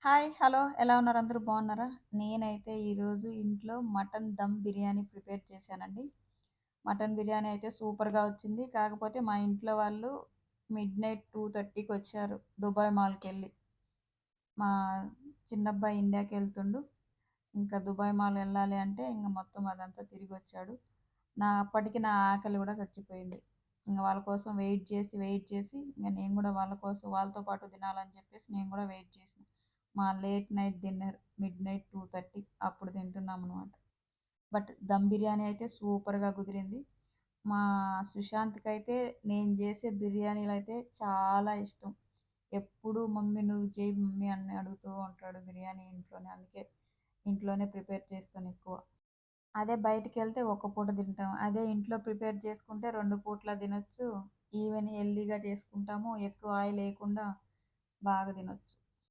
Hi! Hello! ఎలా ఉన్నారు? అందరూ బాగున్నారా? నేనైతే ఈరోజు ఇంట్లో మటన్ దమ్ బిర్యానీ ప్రిపేర్ చేశానండి. మటన్ బిర్యానీ అయితే సూపర్‌గా వచ్చింది. కాకపోతే మా ఇంట్లో వాళ్ళు మిడ్‌నైట్ 2:30కి వచ్చారు దుబాయ్ మాల్‌కెళ్ళి. మా చిన్నబ్బాయి ఇండియాకెళ్తుండు. ఇంకా దుబాయ్ మాల్ ఎళ్ళాలి అంటే ఇంక మొత్తం అదంతా తిరిగొచ్చాడు. అప్పటికి నా ఆకలి గూడా చచ్చిపోయింది. ఇంగ వాళ్ళ కోసం వెయిట్ చేసి, వెయిట్ చేసి ఇంగ నేను గూడా వాళ్ళ కోసం వాళ్ళతో పాటు తినాలని చెప్పేసి నేను గూడా వెయిట్ చేసిన. మా లేట్ నైట్ డిన్నర్ మిడ్‌నైట్ 2:30 అప్పుడు తింటున్నామనమాట. బట్ దమ్ బిర్యానీ అయితే సూపర్‌గా కుదిరింది. మా సుశాంత్‌కైతే నేను చేసే బిర్యానీలైతే చాలా ఇష్టం. ఎప్పుడు మమ్మీ నువ్వు చెయ్యి మమ్మీ అని అడుగుతూ ఉంటాడు బిర్యానీ ఇంట్లోనే. అందుకే ఇంట్లోనే ప్రిపేర్ చేస్తానెక్కువ. అదే బయటికెళ్తే ఒక్క పూట తింటాం. అదే ఇంట్లో ప్రిపేర్ చేసుకుంటే 2 పూట్ల తినొచ్చు. ఈవెన్ హెల్తీగా చేసుకుంటాము. ఎక్కువ ఆయిల్ ఎయకుండా బాగా తినొచ్చు.